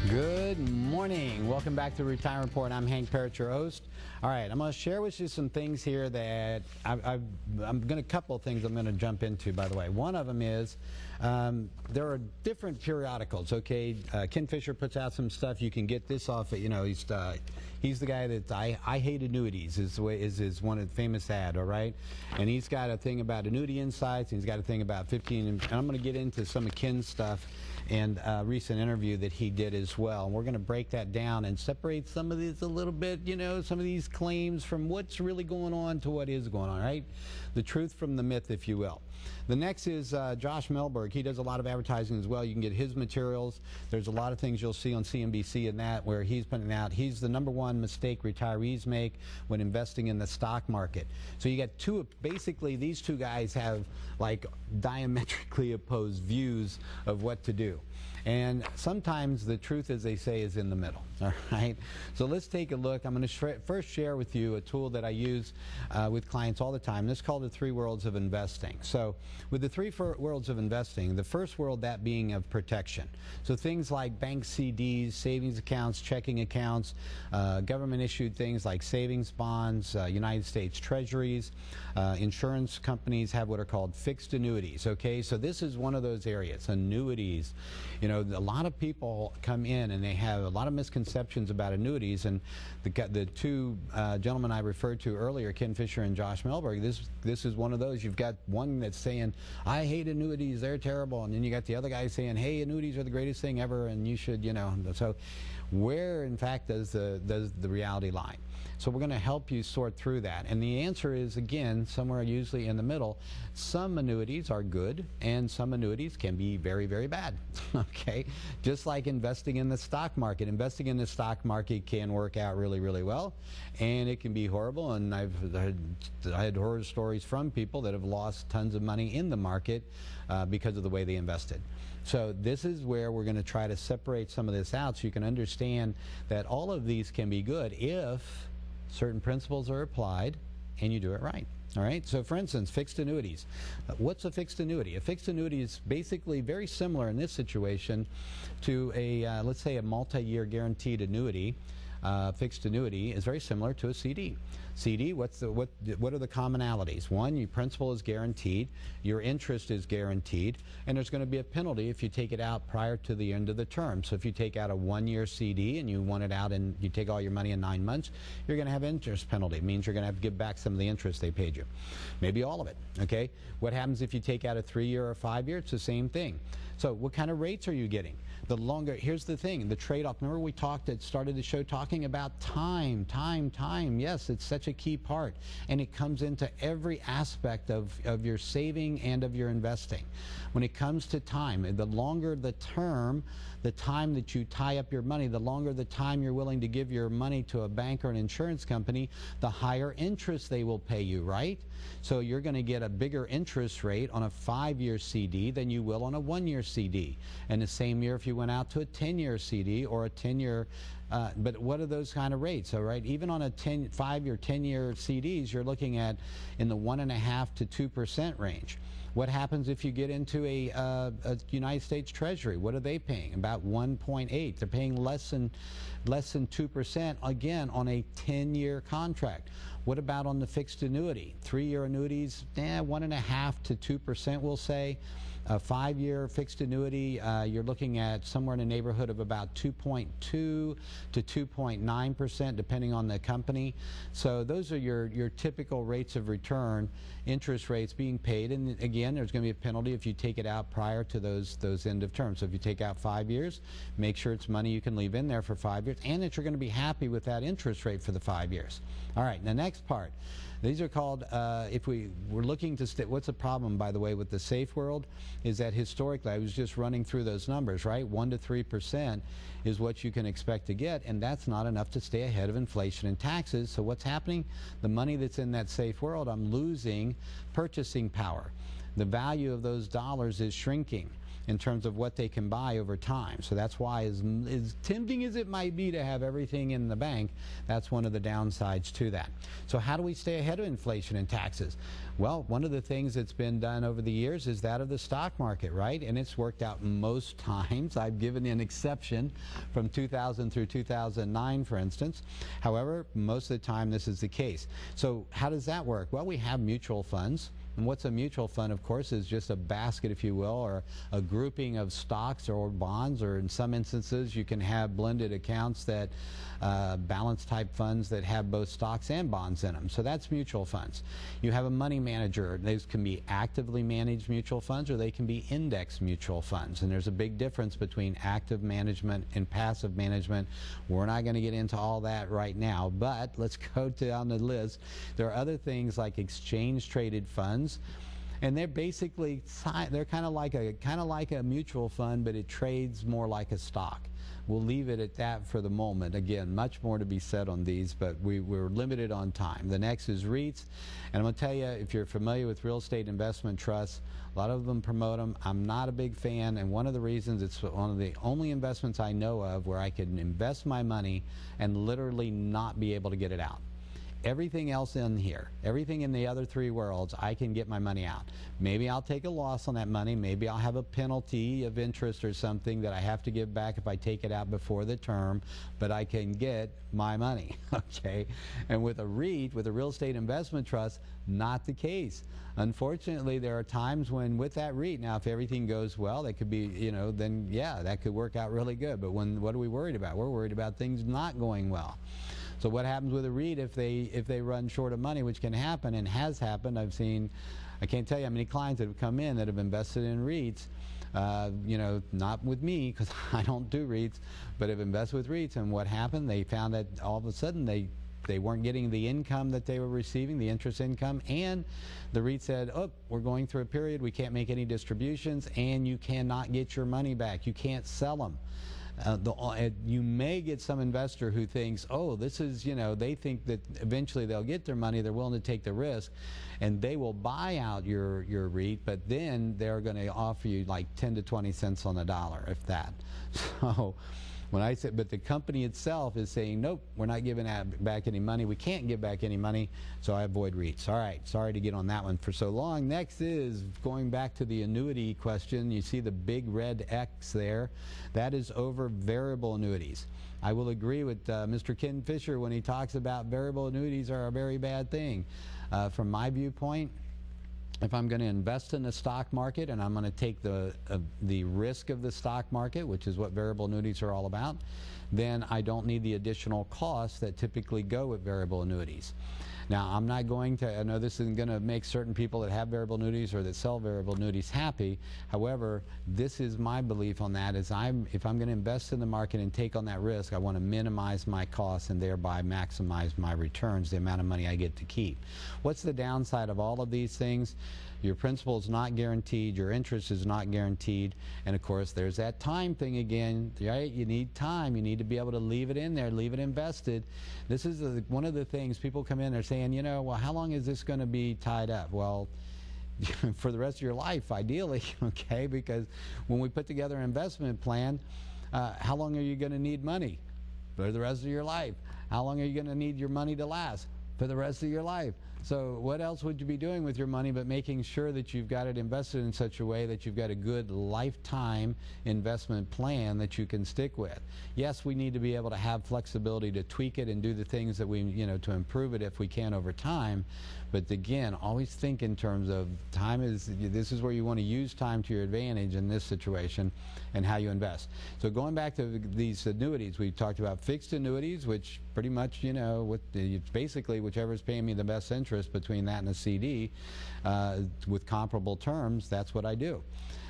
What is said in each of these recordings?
Good morning. Welcome back to Retirement Report. I'm Hank Parrott, your host. All right, I'm going to share with you some things here that I'm going to, a couple of things I'm going to jump into, by the way. One of them is there are different periodicals, okay? Ken Fisher puts out some stuff. You can get this off, he's the guy that I hate annuities is one of the famous ad, all right? And he's got a thing about annuity insights, and he's got a thing about 15, and I'm going to get into some of Ken's stuff and a recent interview that he did as well. And we're going to break that down and separate some of these a little bit, some of these claims from what's really going on to what is going on, right? The truth from the myth, if you will. The next is Josh Melberg. He does a lot of advertising as well. You can get his materials. There's a lot of things you'll see on CNBC and that where he's putting out. He's the #1 mistake retirees make when investing in the stock market. So you got basically these two guys have like diametrically opposed views of what to do. And sometimes the truth, as they say, is in the middle, all right? So let's take a look. I'm going to first share with you a tool that I use with clients all the time. This is called the 3 worlds of investing. So with the 3 worlds of investing, the first world, that being of protection. So things like bank CDs, savings accounts, checking accounts, government-issued things like savings bonds, United States Treasuries, insurance companies have what are called fixed annuities, okay? So this is one of those areas, annuities. A lot of people come in and they have a lot of misconceptions about annuities, and the two gentlemen I referred to earlier, Ken Fisher and Josh Melberg, this is one of those. You've got one that's saying, I hate annuities, they're terrible, and then you got the other guy saying, hey, annuities are the greatest thing ever, and you should, so where in fact does the reality lie? So we're going to help you sort through that. And the answer is, again, somewhere usually in the middle. Some annuities are good, and some annuities can be very, very bad, okay? Just like investing in the stock market. Investing in the stock market can work out really, really well, and it can be horrible. And I had horror stories from people that have lost tons of money in the market because of the way they invested. So this is where we're going to try to separate some of this out so you can understand that all of these can be good if certain principles are applied and you do it right. All right, so for instance, fixed annuities. What's a fixed annuity? A fixed annuity is basically very similar in this situation to a, let's say, a multi-year guaranteed annuity. Fixed annuity is very similar to a CD. CD, what are the commonalities? One, your principal is guaranteed, your interest is guaranteed, and there's going to be a penalty if you take it out prior to the end of the term. So if you take out a 1-year CD and you want it out and you take all your money in 9 months, you're going to have interest penalty. It means you're going to have to give back some of the interest they paid you. Maybe all of it, okay? What happens if you take out a 3-year or 5-year? It's the same thing. So what kind of rates are you getting? The longer, here's the thing, the trade-off. Remember we started the show talking about time. Yes, it's such a key part, and it comes into every aspect of your saving and of your investing. When it comes to time, the longer the term, the time that you tie up your money, the longer the time you're willing to give your money to a bank or an insurance company, the higher interest they will pay you, right? So you're going to get a bigger interest rate on a 5-year CD than you will on a 1-year CD. And the same year if you went out to a 10-year CD or a 10-year, but what are those kind of rates? All right, even on a 5-year, 10-year CDs, you're looking at in the 1.5% to 2% range. What happens if you get into a United States Treasury? What are they paying? About 1.8. They're paying less than 2%, again, on a 10-year contract. What about on the fixed annuity? 3-year annuities, 1.5% to 2%, we'll say. A 5-year fixed annuity, you're looking at somewhere in the neighborhood of about 2.2 to 2.9%, depending on the company. So those are your typical rates of return, interest rates being paid. And again, there's going to be a penalty if you take it out prior to those end of term. So if you take out 5 years, make sure it's money you can leave in there for 5 years, and that you're going to be happy with that interest rate for the 5 years. All right, the next part. These are called, if we're looking to, what's the problem, by the way, with the safe world, is that historically, I was just running through those numbers, right? 1% to 3% is what you can expect to get, and that's not enough to stay ahead of inflation and taxes. So what's happening? The money that's in that safe world, I'm losing purchasing power. The value of those dollars is shrinking. in terms of what they can buy over time. So that's why, as tempting as it might be to have everything in the bank, that's one of the downsides to that. So how do we stay ahead of inflation and taxes? Well, one of the things that's been done over the years is that of the stock market, right? And it's worked out most times. I've given an exception from 2000 through 2009, for instance. However, most of the time this is the case. So how does that work? Well, we have mutual funds. And what's a mutual fund, of course, is just a basket, if you will, or a grouping of stocks or bonds, or in some instances you can have blended accounts that balance type funds that have both stocks and bonds in them. So that's mutual funds. You have a money manager. Those can be actively managed mutual funds, or they can be index mutual funds. And there's a big difference between active management and passive management. We're not going to get into all that right now, but let's go down the list. There are other things like exchange traded funds. And they're basically, they're kind of like a mutual fund, but it trades more like a stock. We'll leave it at that for the moment. Again, much more to be said on these, but we're limited on time. The next is REITs. And I'm going to tell you, if you're familiar with real estate investment trusts, a lot of them promote them. I'm not a big fan, and one of the reasons, it's one of the only investments I know of where I can invest my money and literally not be able to get it out. Everything else in here, everything in the other three worlds, I can get my money out. Maybe I'll take a loss on that money. Maybe I'll have a penalty of interest or something that I have to give back if I take it out before the term, but I can get my money, okay? And with a REIT, with a real estate investment trust, not the case. Unfortunately, there are times when with that REIT, now if everything goes well, that could be, you know, then yeah, that could work out really good. But what are we worried about? We're worried about things not going well. So what happens with a REIT if they run short of money, which can happen and has happened? I've seen, I can't tell you how many clients that have come in that have invested in REITs, you know, not with me because I don't do REITs, but have invested with REITs. And what happened? They found that all of a sudden they weren't getting the income that they were receiving, the interest income, and the REIT said, oh, we're going through a period, we can't make any distributions, and you cannot get your money back. You can't sell them. You may get some investor who thinks, oh, this is, you know, they think that eventually they'll get their money, they're willing to take the risk, and they will buy out your REIT, but then they're going to offer you like 10 to 20 cents on the dollar, if that. So when I said, but the company itself is saying, nope, we're not giving back any money, we can't give back any money, so I avoid REITs. All right, sorry to get on that one for so long. Next is going back to the annuity question. You see the big red X there. That is over variable annuities. I will agree with Mr. Ken Fisher when he talks about variable annuities are a very bad thing. From my viewpoint, if I'm going to invest in the stock market and I'm going to take the risk of the stock market, which is what variable annuities are all about, then I don't need the additional costs that typically go with variable annuities. Now, I'm not going to, I know this isn't going to make certain people that have variable annuities or that sell variable annuities happy. However, this is my belief on that, is if I'm going to invest in the market and take on that risk, I want to minimize my costs and thereby maximize my returns, the amount of money I get to keep. What's the downside of all of these things? Your principal is not guaranteed, your interest is not guaranteed, and of course there's that time thing again, right? You need time, you need to be able to leave it in there, leave it invested. This is one of the things people come in, they're saying, you know, well, how long is this going to be tied up? Well, for the rest of your life, ideally, okay, because when we put together an investment plan, how long are you going to need money? For the rest of your life. How long are you going to need your money to last? For the rest of your life. So what else would you be doing with your money but making sure that you've got it invested in such a way that you've got a good lifetime investment plan that you can stick with? Yes, we need to be able to have flexibility to tweak it and do the things that we, you know, to improve it if we can over time. But again, always think in terms of time this is where you want to use time to your advantage in this situation and how you invest. So going back to these annuities, we talked about fixed annuities, which pretty much, you know, it's basically whichever is paying me the best interest between that and a CD with comparable terms, that's what I do.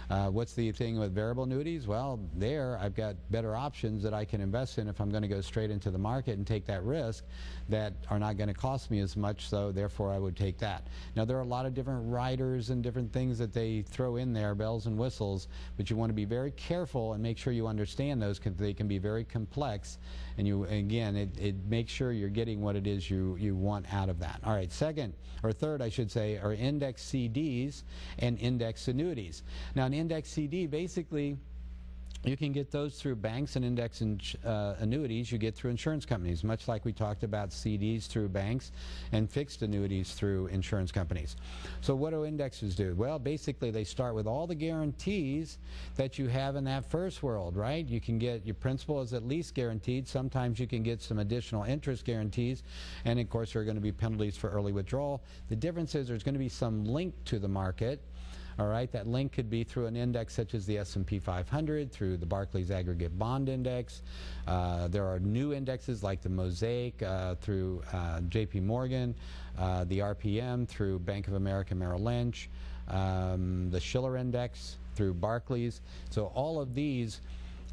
What's the thing with variable annuities? Well, there I've got better options that I can invest in if I'm going to go straight into the market and take that risk that are not going to cost me as much, so therefore I would take that. Now, there are a lot of different riders and different things that they throw in there, bells and whistles, but you want to be very careful and make sure you understand those because they can be very complex, and you, again, it makes sure you're getting what it is you want out of that. All right, second, or third I should say, are index CDs and index annuities. Now, an index CD, basically, you can get those through banks, and index annuities you get through insurance companies, much like we talked about CDs through banks and fixed annuities through insurance companies. So what do indexes do? Well, basically they start with all the guarantees that you have in that first world, right? You can get your principal is at least guaranteed. Sometimes you can get some additional interest guarantees, and of course there are going to be penalties for early withdrawal. The difference is there's going to be some link to the market. All right, that link could be through an index such as the S&P 500, through the Barclays Aggregate Bond Index. There are new indexes like the Mosaic through JP Morgan, the RPM through Bank of America Merrill Lynch, the Shiller Index through Barclays. So all of these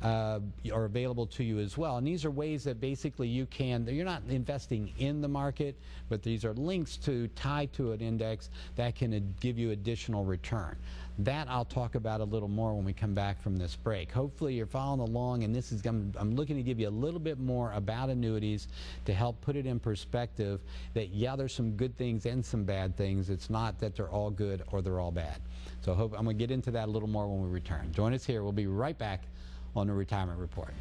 are available to you as well, and these are ways that basically you're not investing in the market, but these are links tied to an index that can give you additional return. That I'll talk about a little more when we come back from this break. Hopefully you're following along, and I'm looking to give you a little bit more about annuities to help put it in perspective that there's some good things and some bad things. It's not that they're all good or they're all bad. So I'm going to get into that a little more when we return. Join us here. We'll be right back on the Retirement Report.